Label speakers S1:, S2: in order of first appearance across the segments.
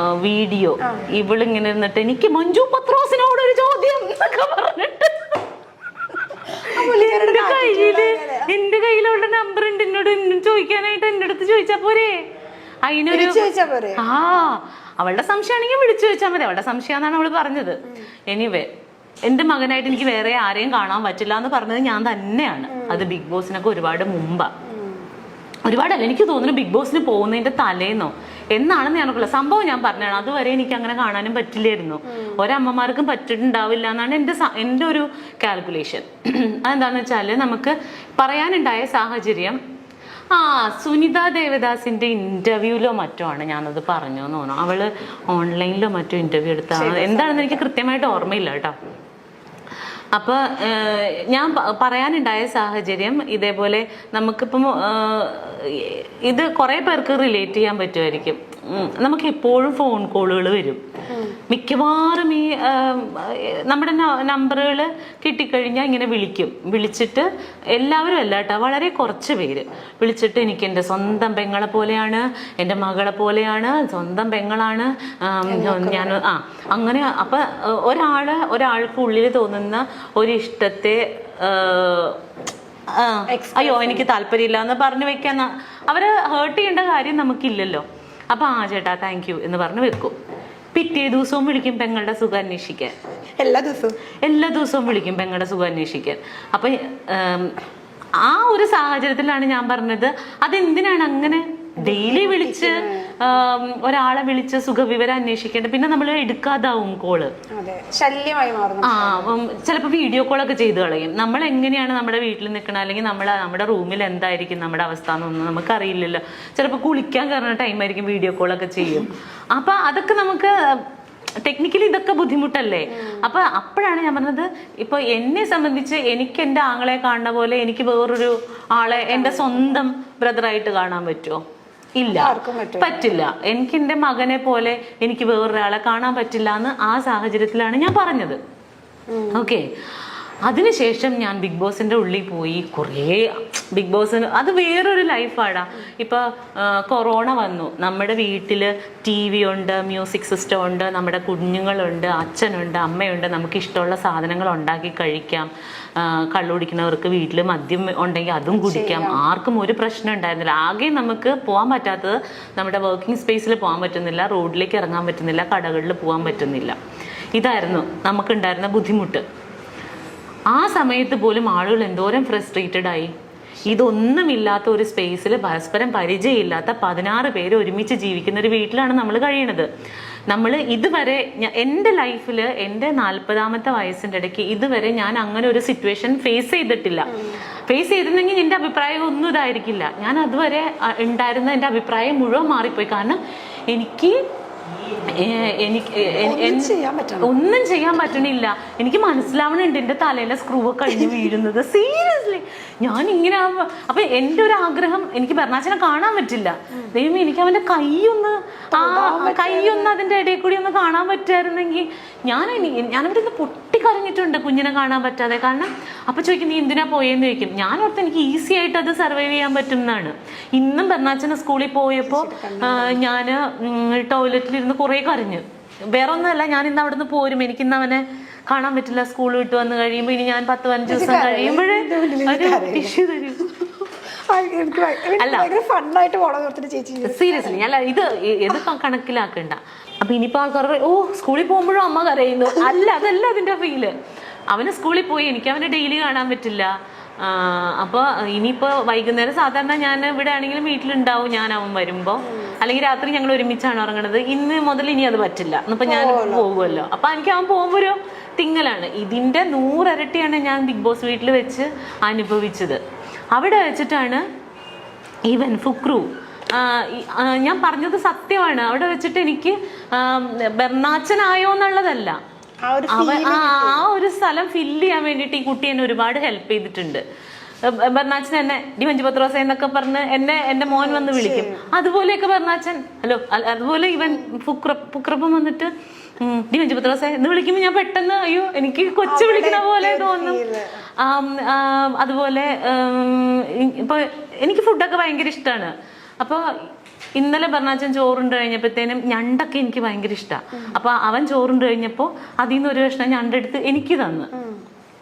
S1: Video ഇവളിങ്ങനെ ഇരുന്നിട്ട് എനിക്ക് മഞ്ജു പത്രോസിനോട് ഒരു ചോദ്യം എന്നൊക്കെ പറഞ്ഞിട്ട് എന്റെ കയ്യിലുള്ള നമ്പർ ഉണ്ട് എന്നോട് ചോദിക്കാനായിട്ട് എന്റെ അടുത്ത് ചോദിച്ചാ പോരെ അതിനൊരു അവളുടെ സംശയമാണെങ്കിൽ വിളിച്ചു ചോദിച്ചാൽ മതി. അവളുടെ സംശയമാണെന്നാണ് അവള് പറഞ്ഞത്. എനിവേ എന്റെ മകനായിട്ട് എനിക്ക് വേറെ ആരെയും കാണാൻ പറ്റില്ല എന്ന് പറഞ്ഞത് ഞാൻ തന്നെയാണ്. അത് ബിഗ് ബോസിനൊക്കെ ഒരുപാട് മുമ്പാ, ഒരുപാടല്ല എനിക്ക് തോന്നുന്നു ബിഗ് ബോസിന് പോകുന്നതിന്റെ തലേന്നോ എന്നാണെന്ന് ഞാനൊക്കെ സംഭവം ഞാൻ പറഞ്ഞാണ്. അതുവരെ എനിക്ക് അങ്ങനെ കാണാനും പറ്റില്ലായിരുന്നു. ഒരമ്മമാർക്കും പറ്റിയിട്ടുണ്ടാവില്ല എന്നാണ് എൻ്റെ ഒരു കാൽക്കുലേഷൻ. അതെന്താണെന്ന് വെച്ചാൽ നമുക്ക് പറയാനുണ്ടായ സാഹചര്യം സുനിത ദേവദാസിന്റെ ഇന്റർവ്യൂലോ മറ്റോ ആണ് ഞാനത് പറഞ്ഞു എന്ന് തോന്നുന്നു. അവള് ഓൺലൈനിലോ മറ്റോ ഇന്റർവ്യൂ എടുത്താണ്, എന്താണെന്ന് എനിക്ക് കൃത്യമായിട്ട് ഓർമ്മയില്ല കേട്ടോ. അപ്പൊ ഞാൻ പറയാനുണ്ടായ സാഹചര്യം ഇതേപോലെ നമുക്കിപ്പം ഇത് കുറെ പേർക്ക് റിലേറ്റ് ചെയ്യാൻ പറ്റുമായിരിക്കും. നമുക്ക് എപ്പോഴും ഫോൺ കോളുകൾ വരും. മിക്കവാറും ഈ നമ്മുടെ നമ്പറുകൾ കിട്ടിക്കഴിഞ്ഞാൽ ഇങ്ങനെ വിളിച്ചിട്ട് എല്ലാവരും അല്ല കേട്ടോ, വളരെ കുറച്ച് പേര് വിളിച്ചിട്ട് എനിക്ക് എൻ്റെ സ്വന്തം പെങ്ങളെ പോലെയാണ്, എൻ്റെ മകളെ പോലെയാണ്, സ്വന്തം പെങ്ങളാണ് ഞാൻ അങ്ങനെ. അപ്പൊ ഒരാൾക്ക് ഉള്ളിൽ തോന്നുന്ന ഒരു ഇഷ്ടത്തെ അയ്യോ എനിക്ക് താല്പര്യമില്ല എന്ന് പറഞ്ഞു വെക്കാൻ അവരെ ഹേർട്ട് ചെയ്യേണ്ട കാര്യം നമുക്കില്ലല്ലോ. അപ്പൊ ചേട്ടാ താങ്ക് യു എന്ന് പറഞ്ഞു വെക്കും. പിറ്റേ ദിവസവും വിളിക്കും പെങ്ങളുടെ സുഖം അന്വേഷിക്കാൻ. എല്ലാ ദിവസവും വിളിക്കും പെങ്ങളുടെ സുഖം അന്വേഷിക്കാൻ. അപ്പൊ ആ ഒരു സാഹചര്യത്തിലാണ് ഞാൻ പറഞ്ഞത് അതെന്തിനാണ് അങ്ങനെ ഡെയിലി വിളിച്ച് ഒരാളെ വിളിച്ച് സുഖവിവരം അന്വേഷിക്കേണ്ടത്. പിന്നെ നമ്മൾ എടുക്കാതാവും കോള്,
S2: ശല്യമായി മാറും.
S1: ചിലപ്പോൾ വീഡിയോ കോളൊക്കെ ചെയ്ത് കളയും. നമ്മൾ എങ്ങനെയാണ് നമ്മുടെ വീട്ടിൽ നിൽക്കണം, അല്ലെങ്കിൽ നമ്മുടെ റൂമിൽ എന്തായിരിക്കും നമ്മുടെ അവസ്ഥ എന്നൊന്നും നമുക്കറിയില്ലല്ലോ. ചിലപ്പോൾ കുളിക്കാൻ കയറുന്ന ടൈമായിരിക്കും വീഡിയോ കോളൊക്കെ ചെയ്യും. അപ്പൊ അതൊക്കെ നമുക്ക് ടെക്നിക്കലി ഇതൊക്കെ ബുദ്ധിമുട്ടല്ലേ. അപ്പൊ അപ്പോഴാണ് ഞാൻ പറഞ്ഞത്, ഇപ്പൊ എന്നെ സംബന്ധിച്ച് എനിക്ക് എൻ്റെ ആങ്ങളെ കാണുന്ന പോലെ എനിക്ക് വേറൊരു ആളെ എൻ്റെ സ്വന്തം ബ്രദറായിട്ട് കാണാൻ പറ്റുമോ? ഇല്ല, പറ്റില്ല. എനിക്ക് എൻ്റെ മകനെ പോലെ എനിക്ക് വേറൊരാളെ കാണാൻ പറ്റില്ല എന്ന് ആ സാഹചര്യത്തിലാണ് ഞാൻ പറഞ്ഞത്. ഓക്കെ, അതിനുശേഷം ഞാൻ ബിഗ് ബോസിന്റെ ഉള്ളിൽ പോയി. കുറേ ബിഗ് ബോസിന് അത് വേറൊരു ലൈഫാടാ. ഇപ്പൊ കൊറോണ വന്നു, നമ്മുടെ വീട്ടില് TV ഉണ്ട്, മ്യൂസിക് സിസ്റ്റം ഉണ്ട്, നമ്മുടെ കുഞ്ഞുങ്ങളുണ്ട്, അച്ഛനുണ്ട്, അമ്മയുണ്ട്, നമുക്ക് ഇഷ്ടമുള്ള സാധനങ്ങൾ ഉണ്ടാക്കി കഴിക്കാം. കള്ളുകുടിക്കുന്നവർക്ക് വീട്ടിൽ മദ്യം ഉണ്ടെങ്കിൽ അതും കുടിക്കാം. ആർക്കും ഒരു പ്രശ്നം ഉണ്ടായിരുന്നില്ല. ആകെ നമുക്ക് പോകാൻ പറ്റാത്തത് നമ്മുടെ വർക്കിംഗ് സ്പേസിൽ പോകാൻ പറ്റുന്നില്ല, റോഡിലേക്ക് ഇറങ്ങാൻ പറ്റുന്നില്ല, കടകളിൽ പോകാൻ പറ്റുന്നില്ല. ഇതായിരുന്നു നമുക്കുണ്ടായിരുന്ന ബുദ്ധിമുട്ട്. ആ സമയത്ത് പോലും ആളുകൾ എന്തോരം ഫ്രസ്ട്രേറ്റഡ് ആയി. ഇതൊന്നുമില്ലാത്ത ഒരു സ്പേസിൽ പരസ്പരം പരിചയമില്ലാത്ത 16 പേര് ഒരുമിച്ച് ജീവിക്കുന്ന ഒരു വീട്ടിലാണ് നമ്മൾ കഴിയണത്. നമ്മൾ ഇതുവരെ എൻ്റെ ലൈഫിൽ എൻ്റെ 40ാമത്തെ വയസ്സിൻ്റെ ഇടയ്ക്ക് ഇതുവരെ ഞാൻ അങ്ങനെ ഒരു സിറ്റുവേഷൻ ഫേസ് ചെയ്തിട്ടില്ല. ഫേസ് ചെയ്തിരുന്നെങ്കിൽ എൻ്റെ അഭിപ്രായം ഒന്നും ഇതായിരിക്കില്ല. ഞാൻ അതുവരെ ഉണ്ടായിരുന്ന എൻ്റെ അഭിപ്രായം മുഴുവൻ മാറിപ്പോയി. കാരണം എനിക്ക് ഒന്നും ചെയ്യാൻ പറ്റണില്ല. എനിക്ക് മനസ്സിലാവണുണ്ട് എൻ്റെ തലയിലെ സ്ക്രൂ കഴിഞ്ഞ് വീഴുന്നത്. സീരിയസ്ലി ഞാൻ ഇങ്ങനെ. അപ്പൊ എൻ്റെ ഒരു ആഗ്രഹം, എനിക്ക് ബെർണാച്ചനെ കാണാൻ പറ്റില്ല. ദൈവമേ, എനിക്ക് അവന്റെ കൈയൊന്ന് അതിന്റെ ഇടയിൽ കൂടി ഒന്ന് കാണാൻ പറ്റുമായിരുന്നെങ്കിൽ ഞാനവിടെ നിന്ന് പൊട്ടിക്കരഞ്ഞിട്ടുണ്ട് കുഞ്ഞിനെ കാണാൻ പറ്റാതെ. കാരണം അപ്പൊ ചോദിക്കും നീ എന്തിനാ പോയെന്ന് ചോദിക്കും. ഞാൻ ഓർത്ത് എനിക്ക് ഈസി ആയിട്ട് അത് സർവൈവ് ചെയ്യാൻ പറ്റും എന്നാണ്. ഇന്നും ബെർണാച്ചന് സ്കൂളിൽ പോയപ്പോ ഞാൻ ടോയ്ലറ്റിലിരുന്ന് കുറെ കരഞ്ഞു. വേറെ ഒന്നുമല്ല, ഞാൻ ഇന്ന് അവിടെ നിന്ന് പോരും, എനിക്കിന്ന് അവനെ കാണാൻ പറ്റില്ല. സ്കൂൾ വിട്ട് വന്ന് കഴിയുമ്പോൾ ഇനി ഞാൻ 10-15 ദിവസം കഴിയുമ്പോഴേ ഒരു ടിഷ്യൂ തരും. സീരിയസ്ലി അല്ല, ഇത് കണക്കിലാക്കണ്ട. അപ്പൊ ഇനിയിപ്പോ ആൾക്കാർ സ്കൂളിൽ പോകുമ്പോഴും അമ്മ കരയുന്നു. അതല്ല അതിന്റെ ഫീല്. അവന് സ്കൂളിൽ പോയി, എനിക്ക് അവനെ ഡെയിലി കാണാൻ പറ്റില്ല. അപ്പൊ ഇനിയിപ്പോ വൈകുന്നേരം സാധാരണ ഞാൻ ഇവിടെ ആണെങ്കിലും വീട്ടിലുണ്ടാവും ഞാൻ അവൻ വരുമ്പോ, അല്ലെങ്കിൽ രാത്രി ഞങ്ങൾ ഒരുമിച്ചാണ് ഇറങ്ങണത്. ഇന്ന് മുതൽ ഇനി അത് പറ്റില്ല. ഇന്നിപ്പോ ഞാൻ പോകുമല്ലോ. അപ്പൊ എനിക്ക് അവൻ പോകുമ്പോ ഒരു തിങ്ങലാണ്. ഇതിന്റെ 100 ഇരട്ടിയാണ് ഞാൻ ബിഗ് ബോസ് വീട്ടിൽ വെച്ച് അനുഭവിച്ചത്. അവിടെ വെച്ചിട്ടാണ് ഈവൻ ഫുക്രു, ഞാൻ പറഞ്ഞത് സത്യമാണ്, അവിടെ വെച്ചിട്ട് എനിക്ക് ബെർണാച്ചനായോ എന്നുള്ളതല്ല, ആ ഒരു സ്ഥലം ഫില്ല് ചെയ്യാൻ വേണ്ടിയിട്ട് ഈ കുട്ടി എന്നെ ഒരുപാട് ഹെൽപ്പ് ചെയ്തിട്ടുണ്ട്. ബെർണാച്ചൻ എന്നെ മഞ്ജു പത്രോസ എന്നൊക്കെ പറഞ്ഞ് എന്റെ മോൻ വന്ന് വിളിക്കും. അതുപോലെയൊക്കെ ബെർണാച്ചൻ ഹലോ, അതുപോലെ ഇവൻ ഫുക്രപ്പം വന്നിട്ട് മഞ്ജു പത്രോസ എന്ന് വിളിക്കുമ്പോൾ ഞാൻ പെട്ടെന്ന് അയ്യോ എനിക്ക് കൊച്ചു വിളിക്കണ പോലെ തോന്നും. അതുപോലെ ഇപ്പൊ എനിക്ക് ഫുഡൊക്കെ ഭയങ്കര ഇഷ്ടമാണ്. അപ്പോൾ ഇന്നലെ ബർണാച്ചൻ ചോറുണ്ട് കഴിഞ്ഞപ്പോഴത്തേനും ഞണ്ടൊക്കെ എനിക്ക് ഭയങ്കര ഇഷ്ടമാണ്. അപ്പൊ അവൻ ചോറുണ്ട് കഴിഞ്ഞപ്പോൾ അതിൽ നിന്ന് ഒരു കഷ്ണം ഞണ്ടെടുത്ത് എനിക്ക് തന്നു.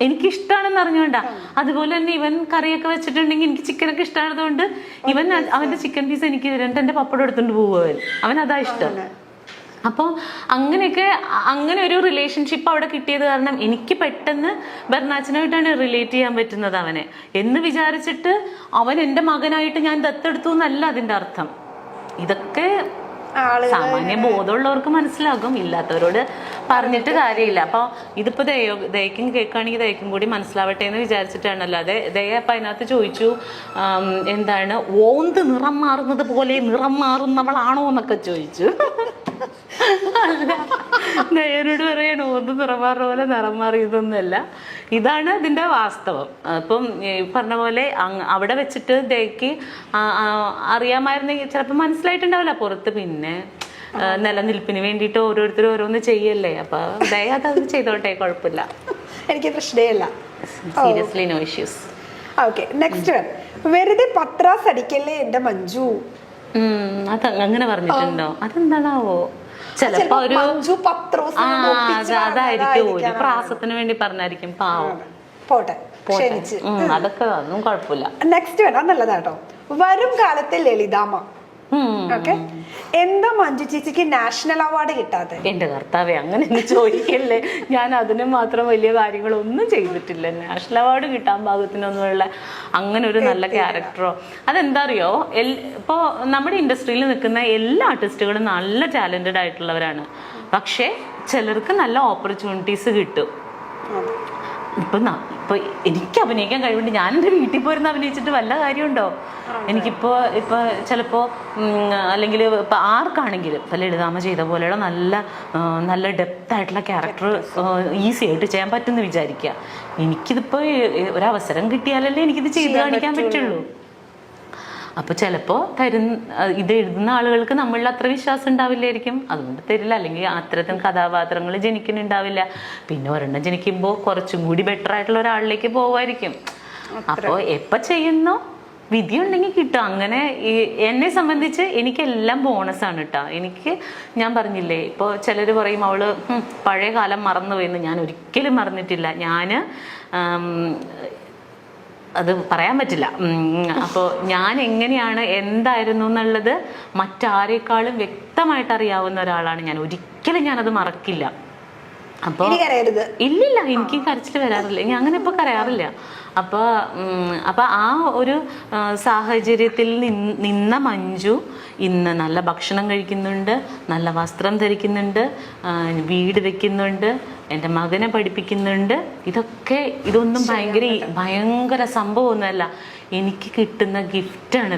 S1: എനിക്കിഷ്ടമാണെന്ന് അറിഞ്ഞോണ്ടാ. അതുപോലെ തന്നെ ഇവൻ കറിയൊക്കെ വെച്ചിട്ടുണ്ടെങ്കിൽ എനിക്ക് ചിക്കനൊക്കെ ഇഷ്ടമായതുകൊണ്ട് ഇവൻ അവന്റെ ചിക്കൻ പീസ് എനിക്ക് തരുന്നുണ്ട്. എന്റെ പപ്പടം എടുത്തോണ്ട് പോകും അവൻ അതാ ഇഷ്ടം. അപ്പോൾ അങ്ങനെയൊക്കെ അങ്ങനെ ഒരു റിലേഷൻഷിപ്പ് അവിടെ കിട്ടിയത് കാരണം എനിക്ക് പെട്ടെന്ന് ബർണാച്ചനായിട്ടാണ് റിലേറ്റ് ചെയ്യാൻ പറ്റുന്നത് അവനെ എന്ന് വിചാരിച്ചിട്ട് അവൻ എൻ്റെ മകനായിട്ട് ഞാൻ ദത്തെടുത്തു എന്നല്ല അതിൻ്റെ അർത്ഥം. ഇതൊക്കെ സാമാന്യ ബോധമുള്ളവർക്ക് മനസ്സിലാകും, ഇല്ലാത്തവരോട് പറഞ്ഞിട്ട് കാര്യമില്ല. അപ്പോൾ ഇതിപ്പോ ദയക്കും കേൾക്കുകയാണെങ്കിൽ ദയക്കും കൂടി മനസ്സിലാവട്ടെ എന്ന് വിചാരിച്ചിട്ടാണ്. അല്ലാതെ ദയ അപ്പം അതിനകത്ത് ചോദിച്ചു എന്താണ് ഓന്ത് നിറം മാറുന്നത് പോലെ നിറം മാറുന്നവളാണോ എന്നൊക്കെ ചോദിച്ചു. ദയനോട് പറയണ ഓന്ത് നിറം മാറുന്ന പോലെ നിറം മാറിയതൊന്നുമല്ല, ഇതാണ് ഇതിന്റെ വാസ്തവം. അപ്പം പറഞ്ഞ പോലെ അവിടെ വെച്ചിട്ട് ദയക്ക് അറിയാമായിരുന്നെങ്കിൽ ചിലപ്പോൾ മനസ്സിലായിട്ടുണ്ടാവില്ല പുറത്ത്. പിന്നെ നിലനിൽപ്പിന് വേണ്ടിയിട്ട് ഓരോരുത്തരും ഓരോന്ന് ചെയ്യല്ലേ, അപ്പൊ ദയ അത് ചെയ്തോട്ടെ, കുഴപ്പമില്ല,
S2: എനിക്ക് പ്രശ്നമില്ല.
S1: Seriously no issues.
S2: Okay, next വെറുതെ പത്രാസ് അടിക്കല്ലേ എന്റെ മഞ്ജു.
S1: അത് അങ്ങനെ പറഞ്ഞിട്ടുണ്ടോ? അതെന്താണാവോ? ചിലപ്പോ ഒരു അതായിരിക്കും ഒരു പ്രാസത്തിന് വേണ്ടി പറഞ്ഞായിരിക്കും. പാവം,
S2: പോട്ടെ, ക്ഷമിച്ച്.
S1: അതൊക്കെ ഒന്നും കുഴപ്പമില്ല.
S2: നെക്സ്റ്റ് വേണം നല്ലതാട്ടോ. വരും കാലത്തെ ലളിതാമ്മ. ഓക്കെ, എന്താ മഞ്ജു ചേച്ചിക്ക് നാഷണൽ അവാർഡ് കിട്ടാതെ?
S1: എന്റെ കർത്താവേ, അങ്ങനെ ചോദിക്കല്ലേ. ഞാൻ അതിന് മാത്രം വലിയ കാര്യങ്ങളൊന്നും ചെയ്തിട്ടില്ല. നാഷണൽ അവാർഡ് കിട്ടാൻ പാകത്തിനൊന്നുമുള്ള അങ്ങനെ ഒരു നല്ല ക്യാരക്ടറോ അതെന്താ അറിയോ? ഇപ്പോൾ നമ്മുടെ ഇൻഡസ്ട്രിയിൽ നിൽക്കുന്ന എല്ലാ ആർട്ടിസ്റ്റുകളും നല്ല ടാലന്റഡ് ആയിട്ടുള്ളവരാണ്. പക്ഷേ ചിലർക്ക് നല്ല ഓപ്പർച്യൂണിറ്റീസ് കിട്ടും. ഇപ്പൊ എനിക്ക് അഭിനയിക്കാൻ കഴിവുണ്ട്, ഞാൻ എൻ്റെ വീട്ടിൽ പോയിരുന്ന് അഭിനയിച്ചിട്ട് വല്ല കാര്യമുണ്ടോ? എനിക്കിപ്പോ ചിലപ്പോ അല്ലെങ്കിൽ ഇപ്പൊ ആർക്കാണെങ്കിലും ഇപ്പൊ ലളിതാമ്മ ചെയ്ത പോലെയുള്ള നല്ല ഡെപ്ത് ആയിട്ടുള്ള ക്യാരക്ടർ ഈസി ആയിട്ട് ചെയ്യാൻ പറ്റുമെന്ന് വിചാരിക്കുക. എനിക്കിതിപ്പോ ഒരവസരം കിട്ടിയാലല്ലേ എനിക്കിത് ചെയ്ത് കാണിക്കാൻ പറ്റുള്ളൂ. അപ്പൊ ചിലപ്പോ ഇത് എഴുതുന്ന ആളുകൾക്ക് നമ്മളിൽ അത്ര വിശ്വാസം ഉണ്ടാവില്ലായിരിക്കും, അതുകൊണ്ട് തരില്ല. അല്ലെങ്കിൽ അത്തരത്തിൽ കഥാപാത്രങ്ങൾ ജനിക്കുന്നുണ്ടാവില്ല. പിന്നെ ഒരെണ്ണം ജനിക്കുമ്പോൾ കുറച്ചും കൂടി ബെറ്റർ ആയിട്ടുള്ള ഒരാളിലേക്ക് പോവായിരിക്കും. അപ്പോൾ എപ്പോൾ ചെയ്യുന്നോ വിധി ഉണ്ടെങ്കിൽ കിട്ടും. അങ്ങനെ എന്നെ സംബന്ധിച്ച് എനിക്കെല്ലാം ബോണസാണ് കേട്ടോ. ഞാൻ പറഞ്ഞില്ലേ, ഇപ്പോൾ ചിലർ പറയും അവള് പഴയ കാലം മറന്നുപോയെന്ന്. ഞാൻ ഒരിക്കലും മറന്നിട്ടില്ല. അത് പറയാൻ പറ്റില്ല. അപ്പോൾ ഞാൻ എങ്ങനെയാണ് എന്തായിരുന്നു എന്നുള്ളത് മറ്റാരേക്കാളും വ്യക്തമായിട്ട് അറിയാവുന്ന ഒരാളാണ് ഞാൻ. ഒരിക്കലും ഞാനത് മറക്കില്ല. അപ്പോൾ ഇല്ലില്ല, എനിക്ക് കരച്ചിൽ വരാറില്ല. ഞാൻ അങ്ങനെ ഇപ്പോൾ കരയാറില്ല. അപ്പോൾ ആ ഒരു സാഹചര്യത്തിൽ നിന്ന മഞ്ജു ഇന്ന് നല്ല ഭക്ഷണം കഴിക്കുന്നുണ്ട്, നല്ല വസ്ത്രം ധരിക്കുന്നുണ്ട്, വീട് വെക്കുന്നുണ്ട്, എൻ്റെ മകനെ പഠിപ്പിക്കുന്നുണ്ട്. ഇതൊന്നും ഭയങ്കര സംഭവമൊന്നുമല്ല, എനിക്ക് കിട്ടുന്ന ഗിഫ്റ്റാണ്.